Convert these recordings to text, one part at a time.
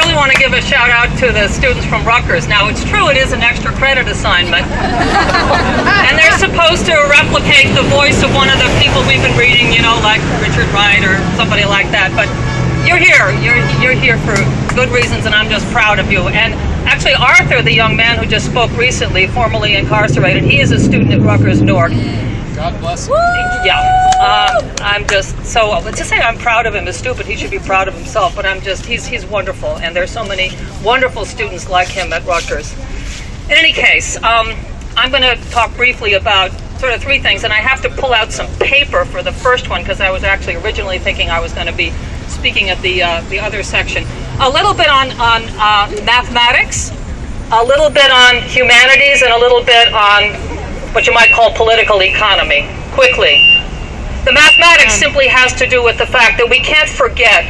really want to give a shout out to the students from Rutgers. Now, it's true it is an extra credit assignment, and they're supposed to replicate the voice of one of the people we've been reading, you know, like Richard Wright or somebody like that. But you're here. You're here for good reasons, and I'm just proud of you. And actually, Arthur, the young man who just spoke recently, formerly incarcerated, he is a student at Rutgers Newark. God bless him. Yeah, I'm just so, to say I'm proud of him is stupid. He should be proud of himself, but he's wonderful, and there's so many wonderful students like him at Rutgers. In any case, I'm going to talk briefly about sort of three things, and I have to pull out some paper for the first one because I was actually originally thinking I was going to be speaking at the other section. A little bit on mathematics, a little bit on humanities, and a little bit on what you might call political economy, quickly. The mathematics simply has to do with the fact that we can't forget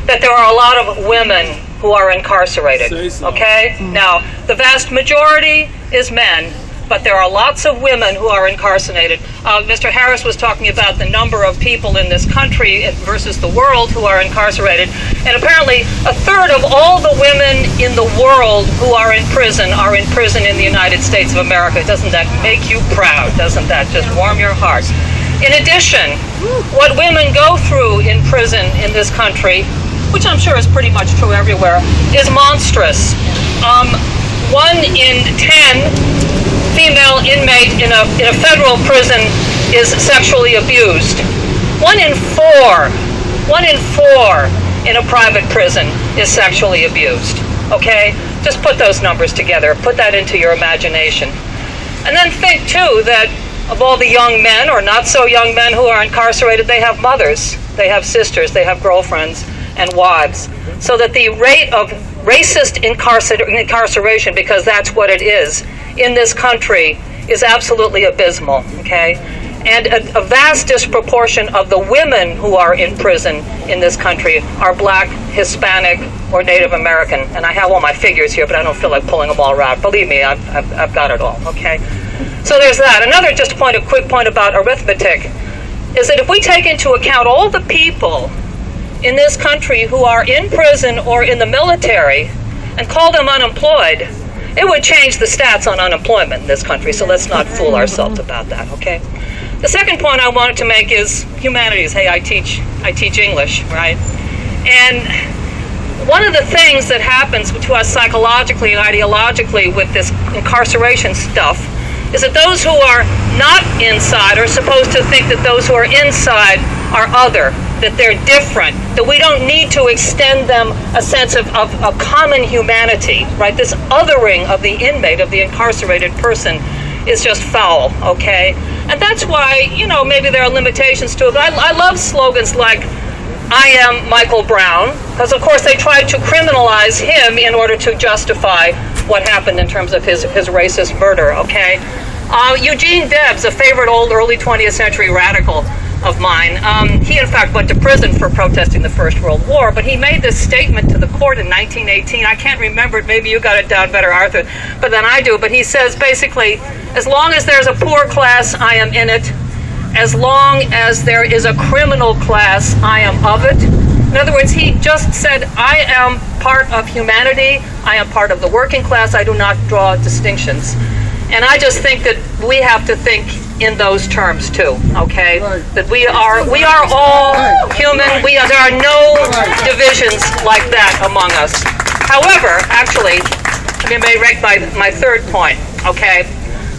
that there are a lot of women who are incarcerated, okay? Now, the vast majority is men, but there are lots of women who are incarcerated. Mr. Harris was talking about the number of people in this country versus the world who are incarcerated, and apparently a third of all the women in the world who are in prison in the United States of America. Doesn't that make you proud? Doesn't that just warm your heart? In addition, what women go through in prison in this country, which I'm sure is pretty much true everywhere, is monstrous. 1 in 10 female inmate in a federal prison is sexually abused. 1 in 4 in a private prison is sexually abused. Okay? Just put those numbers together. Put that into your imagination. And then think, too, that of all the young men, or not so young men who are incarcerated, they have mothers, they have sisters, they have girlfriends and wives. So that the rate of racist incarceration, because that's what it is, in this country is absolutely abysmal, okay? And a vast disproportion of the women who are in prison in this country are black, Hispanic, or Native American. And I have all my figures here, but I don't feel like pulling them all out. Believe me, I've got it all, okay? So there's that. Another quick point about arithmetic is that if we take into account all the people in this country who are in prison or in the military and call them unemployed, it would change the stats on unemployment in this country, so let's not fool ourselves about that, okay? The second point I wanted to make is humanities. Hey, I teach English, right? And one of the things that happens to us psychologically and ideologically with this incarceration stuff is that those who are not inside are supposed to think that those who are inside are other, that they're different, that we don't need to extend them a sense of common humanity, right? This othering of the inmate, of the incarcerated person, is just foul, okay? And that's why, you know, maybe there are limitations to it. But I love slogans like, I am Michael Brown, because of course they tried to criminalize him in order to justify what happened in terms of his racist murder, okay? Eugene Debs, a favorite old early 20th century radical of mine, he in fact went to prison for protesting the First World War, but he made this statement to the court in 1918. I can't remember it, maybe you got it down better, Arthur, but than I do, but he says basically, as long as there's a poor class, I am in it. As long as there is a criminal class, I am of it. In other words, he just said, I am part of humanity, I am part of the working class, I do not draw distinctions. And I just think that we have to think in those terms too, okay? Right. That we are all human. There are no divisions like that among us. However, actually, I may make my third point, okay?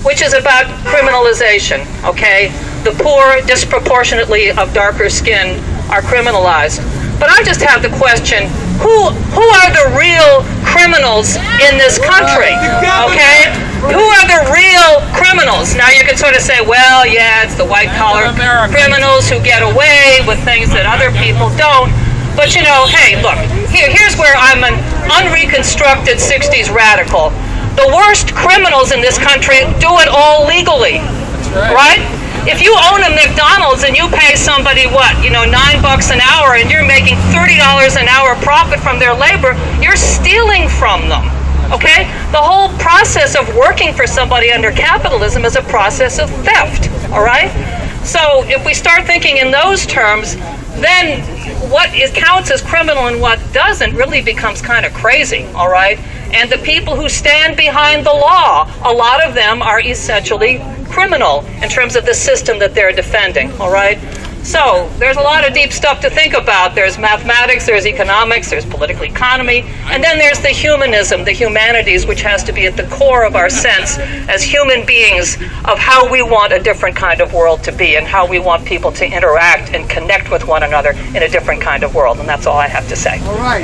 Which is about criminalization, okay? The poor, disproportionately of darker skin, are criminalized. But I just have the question, who are the real criminals in this country, okay? Who are the real criminals? Now you can sort of say, well, yeah, it's the white-collar criminals who get away with things that other people don't. But you know, hey, look, here's where I'm an unreconstructed 60s radical. The worst criminals in this country do it all legally, right? If you own a McDonald's and you pay somebody, $9 an hour, and you're making $30 an hour profit from their labor, you're stealing from them, okay? The whole process of working for somebody under capitalism is a process of theft, all right? So if we start thinking in those terms, then what counts as criminal and what doesn't really becomes kind of crazy, all right? And the people who stand behind the law, a lot of them are essentially criminal in terms of the system that they're defending, all right? So there's a lot of deep stuff to think about. There's mathematics, there's economics, there's political economy, and then there's the humanism, the humanities, which has to be at the core of our sense as human beings of how we want a different kind of world to be and how we want people to interact and connect with one another in a different kind of world. And that's all I have to say. All right.